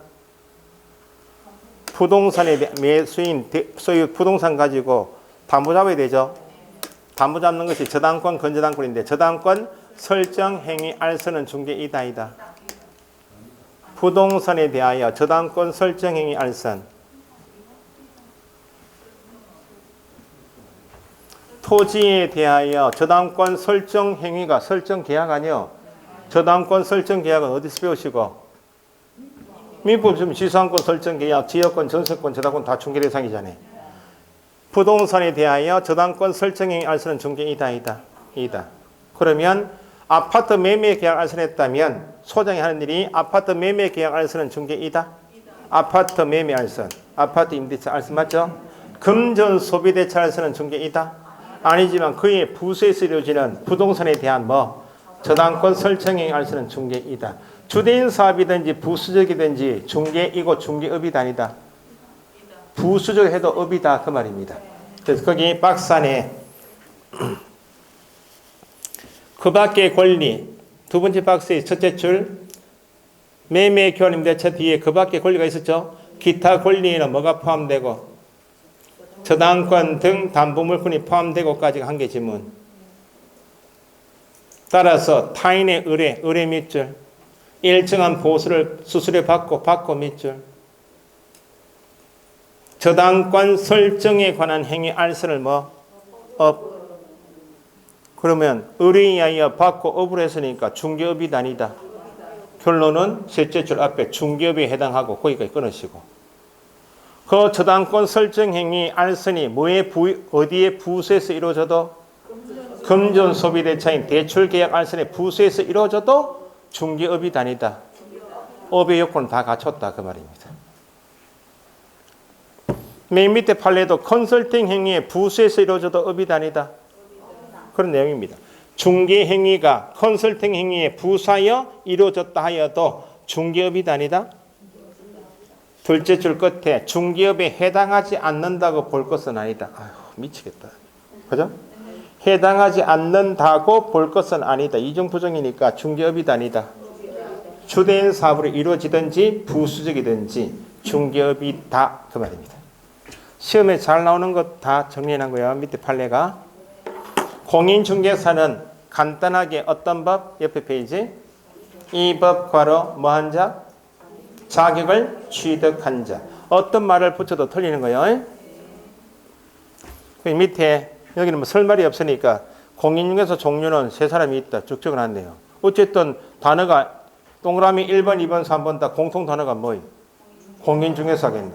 부동산의 매수인 소유 부동산 가지고 담보 잡아야 되죠. 담보 잡는 것이 저당권 건저당권인데 저당권 설정 행위 알선은 중개이다 아니다. 부동산에 대하여 저당권 설정 행위 알선. 토지에 대하여 저당권 설정 행위가 설정 계약 아니요. 저당권 설정 계약은 어디서 배우시고? 민법 지금 지상권 설정 계약, 지역권, 전세권, 저당권 다 중개 대상이잖아요. 부동산에 대하여 저당권 설정 행위 알선은 중개이다 아니다. 이다. 그러면 아파트 매매 계약 알선했다면 소장이 하는 일이 아파트 매매 계약 알선은 중개이다. 아파트 매매 알선, 아파트 임대차 알선 맞죠? 금전 소비대차 알선은 중개이다. 아니지만 그의 부수에서 이루어지는 부동산에 대한 저당권 설정행위 알선은 중개이다. 주대인 사업이든지 부수적이든지 중개이고 중개업이다 아니다. 부수적 해도 업이다 그 말입니다. 그래서 거기 박스 안에 그 밖의 권리 두 번째 박스의 첫째 줄 매매 교환 임대차 뒤에 그 밖의 권리가 있었죠. 기타 권리에는 뭐가 포함되고 저당권 등 담보물권이 포함되고까지가 한 개 지문. 따라서 타인의 의뢰 밑줄 일정한 보수를 수수료 받고 밑줄 저당권 설정에 관한 행위 알선을 업. 그러면 의뢰에 의하여 받고 업으로 했으니까 중개업이 아니다. 결론은 셋째 줄 앞에 중개업에 해당하고 거기까지 끊으시고 그 저당권 설정 행위 알선이 어디에 부수에서 이루어져도 금전 소비 대차인 대출 계약 알선의 부수에서 이루어져도 중개업이 아니다. 업의 요건을 다 갖췄다 그 말입니다. 맨 밑에 판례도 컨설팅 행위의 부수에서 이루어져도 업이 아니다. 그런 내용입니다. 중개 행위가 컨설팅 행위에 부수하여 이루어졌다 하여도 중개업이 아니다. 둘째 줄 끝에 중개업에 해당하지 않는다고 볼 것은 아니다. 아휴 미치겠다. 그죠? 해당하지 않는다고 볼 것은 아니다. 이중부정이니까 중개업이 아니다. 주된 사업으로 이루어지든지 부수적이든지 중개업이다 그 말입니다. 시험에 잘 나오는 것 다 정리해 놓은 밑에 판례가 공인중개사는 간단하게 어떤 법? 옆에 페이지 이 법 괄호 뭐한 자? 자격을 취득한 자. 어떤 말을 붙여도 틀리는 거예요. 그 밑에 여기는 뭐 설 말이 없으니까 공인중개사 종류는 세 사람이 있다. 쭉 적어놨네요. 어쨌든 단어가 동그라미 1번, 2번, 3번 다 공통 단어가 뭐예요? 공인중개사겠네.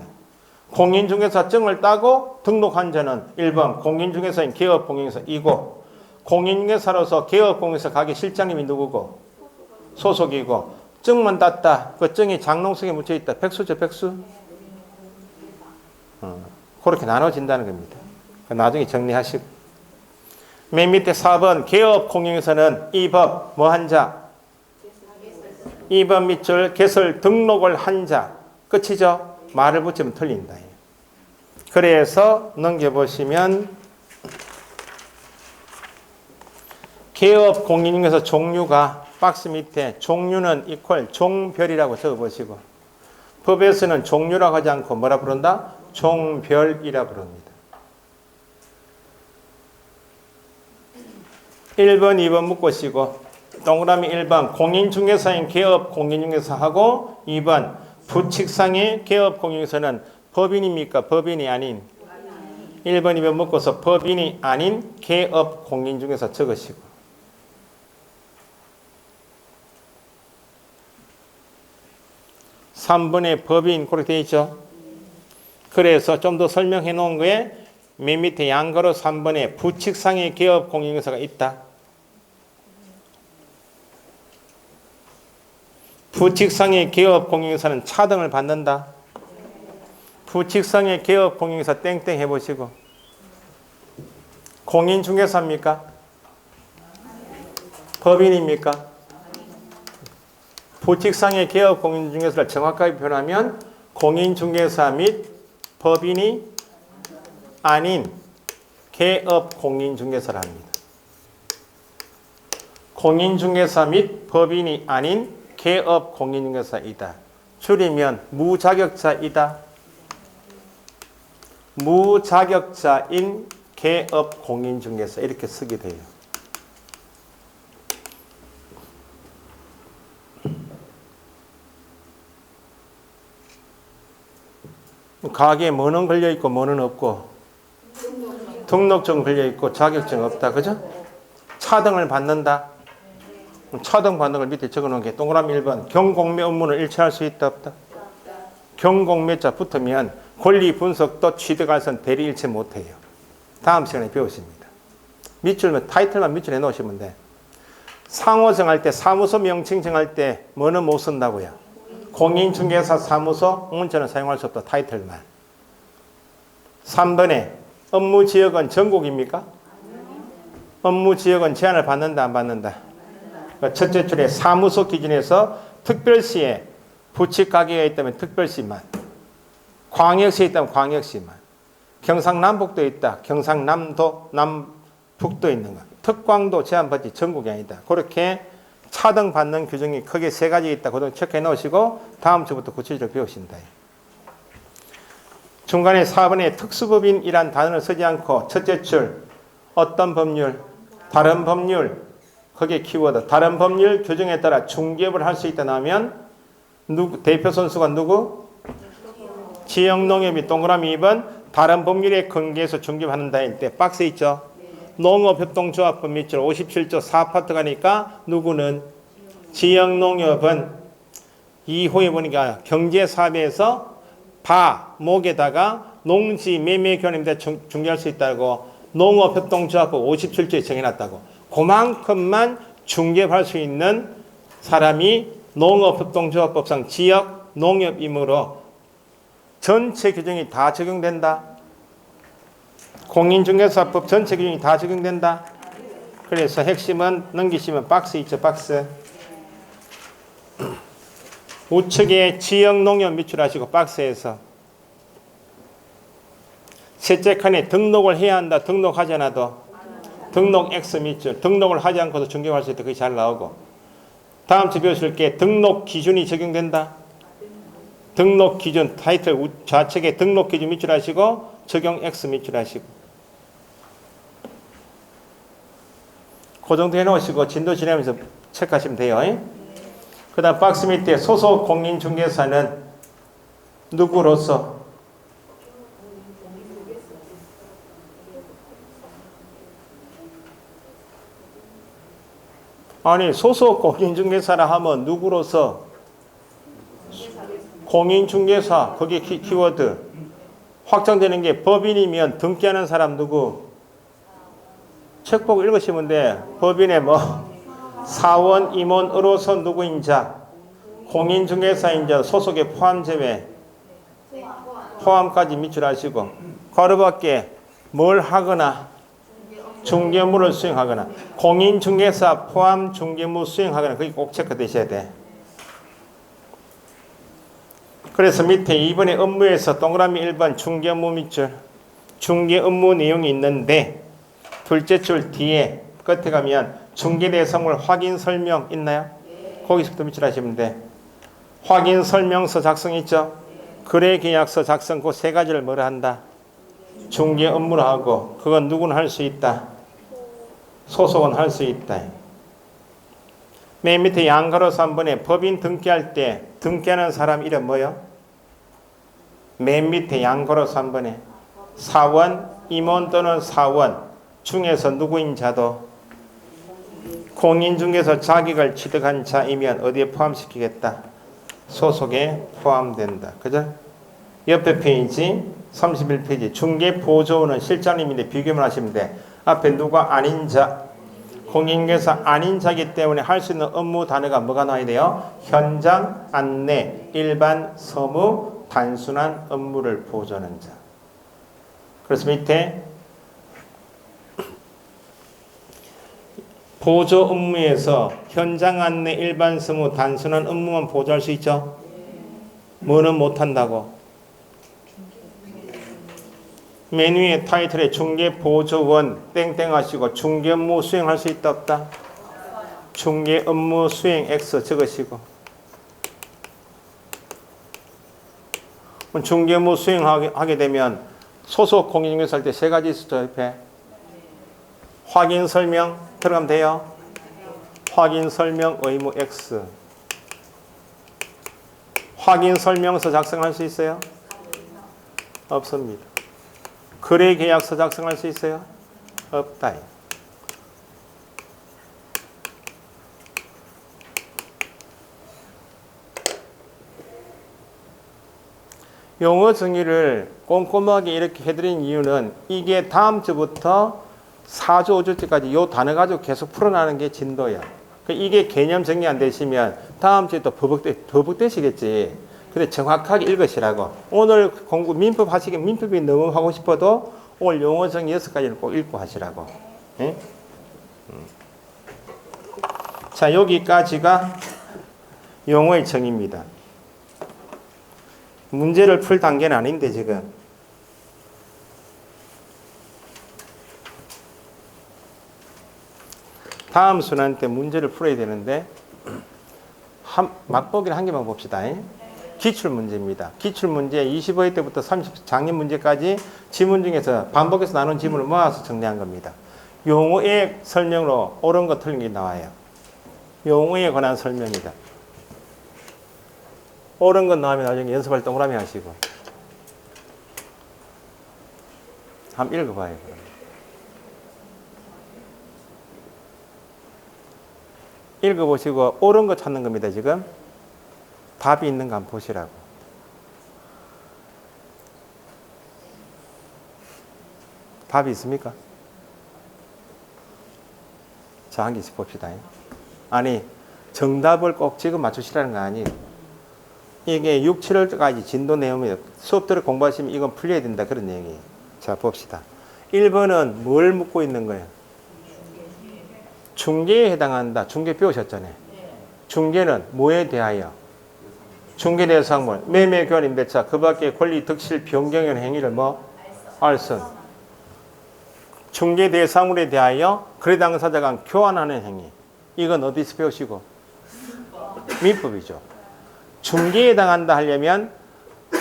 공인중개사증을 따고 등록한 자는 1번 공인중개사인 개업공인중개사이고 공인중개사로서 개업공인중개사 가게 실장님이 누구고? 소속이고 증만 땄다. 그 증이 장롱석에 묻혀있다. 백수죠 백수? 그렇게 나눠진다는 겁니다. 나중에 정리하시고 맨 밑에 4번 개업공인중개사는 이 법 뭐한 자? 2번 밑줄 개설 등록을 한 자. 끝이죠? 말을 붙이면 틀린다. 그래서 넘겨보시면 개업 공인중개사 종류가 박스 밑에 종류는 이퀄 종별이라고 적어보시고 법에서는 종류라고 하지 않고 뭐라 부른다? 종별이라 부릅니다. 1번, 2번 묶으시고 동그라미 1번 공인중개사인 개업 공인중개사하고 2번 부칙상의 개업 공인중개사는 법인입니까? 법인이 아닌 1번, 2번 묶어서 법인이 아닌 개업 공인중개사 적으시고 3번에 법인 그렇게 되어 있죠. 그래서 좀 더 설명해 놓은 거에 맨 밑에 양가로 3번에 부칙상의 개업 공인중개사가 있다. 부칙상의 개업 공인중개사는 차등을 받는다. 부칙상의 개업 공인중개사 땡땡 해보시고 공인중개사입니까? 법인입니까? 부칙상의 개업 공인중개사를 정확하게 표현하면 공인중개사 및 법인이 아닌 개업 공인중개사라 합니다. 공인중개사 및 법인이 아닌 개업 공인중개사이다. 줄이면 무자격자이다. 무자격자인 개업 공인중개사 이렇게 쓰게 돼요. 가게에 뭐는 걸려있고 뭐는 없고 등록증 걸려있고 자격증 없다. 그죠? 차등을 받는다. 차등 받는 걸 밑에 적어놓은 게 동그라미 1번 경공매 업무를 일체할 수 있다 없다. 경공매자 붙으면 권리 분석도 취득할선 대리 일체 못해요. 다음 시간에 배우십니다. 밑줄만 타이틀만 밑줄에 넣으시면 돼. 상호 정할 때 사무소 명칭 정할 때 뭐는 못 쓴다고요? 공인중개사 사무소 문자는 사용할 수 없다. 타이틀만. 3번에 업무지역은 전국입니까? 업무지역은 제한을 받는다 안 받는다? 첫째 줄에 사무소 기준에서 특별시에 부칙가게가 있다면 특별시만, 광역시에 있다면 광역시만, 경상남북도 있다. 경상남도, 남북도 있는 것. 특광도 제한받지 전국이 아니다. 그렇게 차등 받는 규정이 크게 세 가지 있다. 그동안 체크해 놓으시고 다음 주부터 구체적으로 배우신다. 중간에 4번에 특수법인이란 단어를 쓰지 않고 첫째 줄 어떤 법률, 다른 법률, 거기에 키워드 다른 법률 규정에 따라 중개업을 할 수 있다 나오면 대표 선수가 누구? 지역농협이 동그라미 2번 다른 법률에 근거해서 중개업하는다 할 때 박스 있죠? 농업협동조합법 밑줄 57조 4파트 가니까 누구는? 지역농협은 2호에 보니까 경제사업에서 바, 목에다가 농지 매매 견인대 중개할 수 있다고 농업협동조합법 57조에 정해놨다고. 그만큼만 중개할 수 있는 사람이 농업협동조합법상 지역 농협이므로 전체 규정이 다 적용된다. 공인중개사법 전체 규정이 다 적용된다. 그래서 핵심은 넘기시면 박스 있죠, 박스. 우측에 지역 농협 밑줄하시고 박스에서 셋째 칸에 등록을 해야 한다. 등록하지 않아도 등록 X 밑줄. 등록을 하지 않고도 중개할 수 있다. 그게 잘 나오고. 다음 주 배우실 게 등록 기준이 적용된다. 등록 기준 타이틀 좌측에 등록 기준 밑줄하시고 적용 X 밑줄하시고. 그 정도 해놓으시고 진도 지나면서 체크하시면 돼요. 그 다음 박스 밑에 소속 공인중개사는 누구로서? 아니 소속 공인중개사라 하면 누구로서? 공인중개사. 거기에 키워드 확정되는 게 법인이면 등기하는 사람 누구? 책 보고 읽으시면 돼. 법인의 뭐 사원, 임원, 으로서 누구인자, 공인중개사인자, 소속에 포함 제외, 포함까지 밑줄하시고 가로밖에 뭘 하거나 중개무를 수행하거나 공인중개사 포함 중개무 수행하거나 그게 꼭 체크되셔야 돼. 그래서 밑에 2번의 업무에서 동그라미 1번 중개무 밑줄 중개 업무 내용이 있는데 둘째 줄 뒤에 끝에 가면 중개 대상물 확인 설명 있나요? 거기서부터 밑줄하시면 돼. 확인 설명서 작성 있죠? 거래 계약서 작성 그 세 가지를 뭐라 한다? 중개 업무로 하고 그건 누구는 할 수 있다. 소속은 할 수 있다. 맨 밑에 양가로 3번에 법인 등기할 때 등기하는 사람 이름 뭐요? 맨 밑에 양가로 3번에 사원, 임원 또는 사원 중에서 누구인 자도 공인중개사 자격을 취득한 자이면 어디에 포함시키겠다? 소속에 포함된다. 그죠? 옆에 페이지 31페이지 중개보조원은 실장님인데 비교만 하시면 돼. 앞에 누가 아닌 자 공인중개사 아닌 자이기 때문에 할 수 있는 업무 단어가 뭐가 나와야 돼요? 현장, 안내, 일반, 서무, 단순한 업무를 보조하는 자. 그래서 밑에 보조 업무에서 현장 안내, 일반 서무, 단순한 업무만 보조할 수 있죠? 뭐는 못한다고? 맨 위에 타이틀에 중개보조원 땡땡 하시고 중개 업무 수행할 수 있다 없다? 중개 업무 수행 X 적으시고 중개 업무 수행하게 되면 소속 공인중개사 할 때 세 가지 있었죠. 옆에 확인 설명 들어가면 돼요. 확인 설명 의무 X. 확인 설명서 작성할 수 있어요? 없습니다. 거래 계약서 작성할 수 있어요? 없다. 용어 정의를 꼼꼼하게 이렇게 해드린 이유는 이게 다음 주부터 4주, 5주째까지 이 단어 가지고 계속 풀어나가는 게 진도야. 이게 개념 정리 안 되시면 다음 주에 또 버벅대시겠지. 근데 정확하게 읽으시라고. 오늘 공부 민법 하시기 민법이 너무 하고 싶어도 오늘 용어 정의 6가지를 꼭 읽고 하시라고. 예? 자, 여기까지가 용어의 정의입니다. 문제를 풀 단계는 아닌데 지금. 다음 순환 때 문제를 풀어야 되는데 맛보기를 한 개만 봅시다. 기출문제입니다. 기출문제 25회 때부터 30 작년 문제까지 지문 중에서 반복해서 나눈 지문을 모아서 정리한 겁니다. 용어의 설명으로 옳은 거 틀린 게 나와요. 용어에 관한 설명이다. 옳은 건 나오면 나중에 연습할 동그라미 하시고 한번 읽어봐요. 그럼. 읽어보시고 옳은 거 찾는 겁니다. 지금 답이 있는가 한번 보시라고. 답이 있습니까? 자, 한 개씩 봅시다. 아니, 정답을 꼭 지금 맞추시라는 거 아니에요. 이게 6, 7월까지 진도 내용이에요. 수업들을 공부하시면 이건 풀려야 된다. 그런 내용이에요. 자, 봅시다. 1번은 뭘 묻고 있는 거예요? 중개에 해당한다. 중개 배우셨잖아요. 중개는 뭐에 대하여? 중개 대상물, 매매, 교환, 임대차, 그 밖에 권리, 득실, 변경의 행위를 뭐? 알선. 중개 대상물에 대하여 거래 당사자가 교환하는 행위. 이건 어디서 배우시고? 민법이죠. 중개에 해당한다 하려면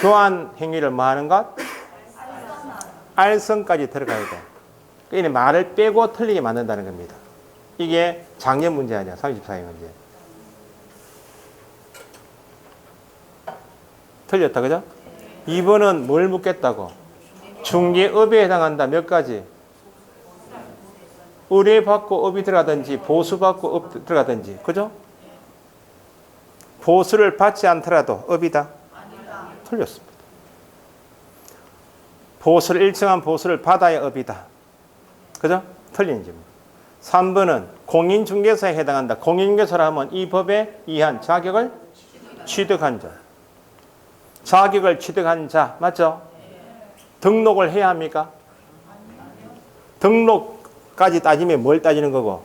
교환 행위를 뭐 하는 것? 알선까지 들어가야 돼. 그러니까 말을 빼고 틀리게 만든다는 겁니다. 이게 작년 문제 아니야. 34회 문제. 틀렸다, 그죠? 2번은 뭘 묻겠다고? 중개업에 해당한다. 몇 가지? 의뢰받고 업이 들어가든지 보수받고 업 들어가든지. 그죠? 보수를 받지 않더라도 업이다? 틀렸습니다. 보수를 일정한 보수를 받아야 업이다. 그죠? 틀린 질문. 3번은 공인중개사에 해당한다. 공인중개사라 하면 이 법에 의한 자격을 취득한 자. 자격을 취득한 자, 맞죠? 등록을 해야 합니까? 등록까지 따지면 뭘 따지는 거고?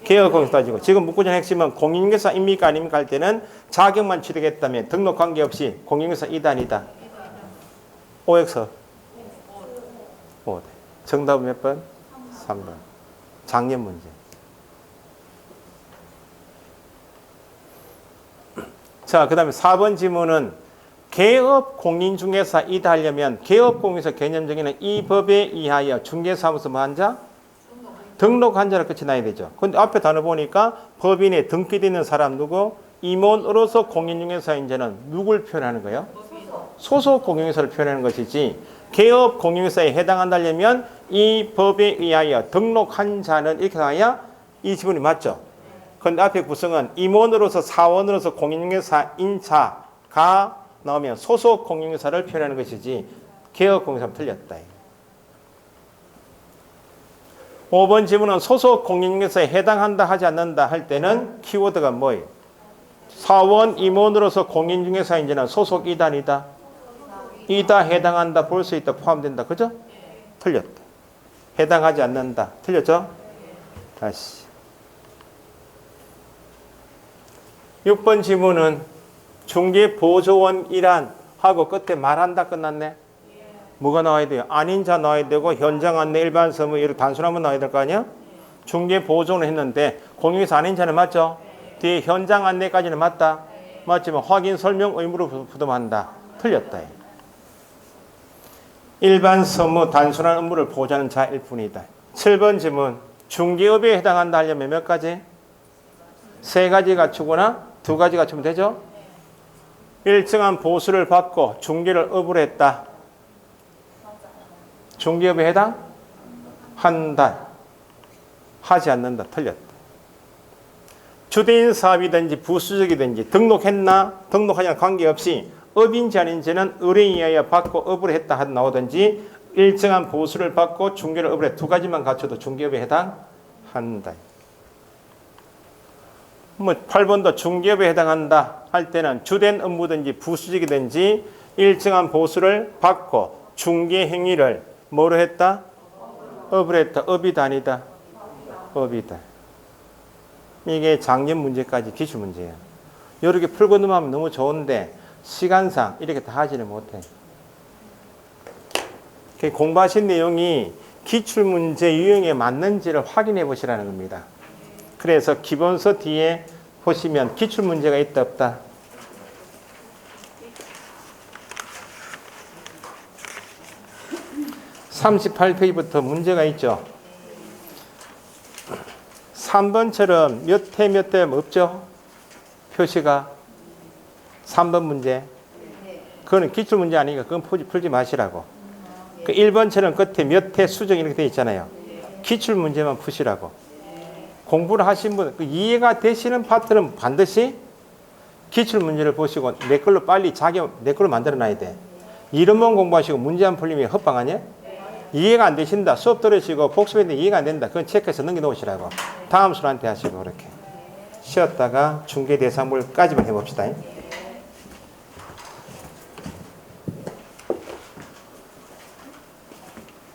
개업공사 따지고. 지금 묻고자 핵심은 공인중개사입니까? 아닙니까? 할 때는 자격만 취득했다면 등록 관계없이 공인중개사 이다 아니다? OX. 5. 정답은 몇 번? 3번. 작년 문제. 자, 그 다음에 4번 지문은 개업 공인중개사이다 하려면 개업 공인중개사 개념 정의는 이 법에 의하여 중개사무소 뭐 한 자? 등록한 자를 끝이 나야 되죠. 근데 앞에 단어 보니까 법인에 등기되어 있는 사람 누구? 임원으로서 공인중개사인 자는 누굴 표현하는 거예요? 소속 공인중개사를 표현하는 것이지 개업 공인중개사에 해당한다면 이 법에 의하여 등록한 자는 이렇게 나와야 이 지문이 맞죠. 그런데 앞에 구성은 임원으로서 사원으로서 공인중개사인 자가 나오면 소속 공인중개사를 표현하는 것이지 개업 공인중개사는 틀렸다. 5번 지문은 소속 공인중개사에 해당한다 하지 않는다 할 때는 키워드가 뭐예요? 사원 임원으로서 공인중개사인 자는 소속이다 아니다? 이다 해당한다 볼 수 있다 포함된다. 그죠? 틀렸다. 해당하지 않는다. 틀렸죠? 다시. 6번 지문은 중개보조원이란 하고 끝에 말한다 끝났네. 뭐가 나와야 돼요? 아닌 자 나와야 되고 현장 안내 일반 서무 이렇게 단순하면 나와야 될 거 아니야? 중개보조는 했는데 공인중개사 아닌 자는 맞죠? 뒤에 현장 안내까지는 맞다. 맞지만 확인 설명 의무로 부담한다. 틀렸다. 일반 서무 단순한 업무를 보좌하는 자일 뿐이다. 7번 질문. 중개업에 해당한다 하려면 몇 가지? 3가지 갖추거나 2가지 갖추면 되죠? 일정한 보수를 받고 중개를 업으로 했다. 중개업에 해당한다. 하지 않는다. 틀렸다. 주대인 사업이든지 부수적이든지 등록했나 등록하지 않아 관계없이 업인지 아닌지는 의뢰에 의하여 받고 업으로 했다 하든 나오든지 일정한 보수를 받고 중개를 업으로 해 2가지만 갖춰도 중개업에 해당한다. 뭐 8번도 중개업에 해당한다 할 때는 주된 업무든지 부수적이든지 일정한 보수를 받고 중개 행위를 뭐로 했다? 업으로 했다. 업이다 아니다? 업이다. 이게 작년 문제까지 기출 문제예요. 이렇게 풀고 넘어가면 너무 좋은데 시간상 이렇게 다 하지는 못해. 공부하신 내용이 기출 문제 유형에 맞는지를 확인해 보시라는 겁니다. 그래서 기본서 뒤에 보시면 기출 문제가 있다 없다. (38페이지부터) 문제가 있죠. 3번처럼 몇 회 몇 회 없죠? 표시가 3번 문제. 그거는 기출 문제 아니니까 그건 풀지 마시라고. 그 1번처럼 끝에 몇 회 수정 이렇게 돼 있잖아요. 기출 문제만 푸시라고. 공부를 하신 분, 이해가 되시는 파트는 반드시 기출 문제를 보시고 내 걸로 빨리 내 걸로 만들어 놔야 돼. 이름만 공부하시고 문제 안 풀리면 헛방 아니야? 이해가 안 되신다. 수업 들으시고 복습했는데 이해가 안 된다. 그건 체크해서 넘겨놓으시라고. 다음 순한테 하시고 그렇게. 쉬었다가 중개대상물까지만 해봅시다.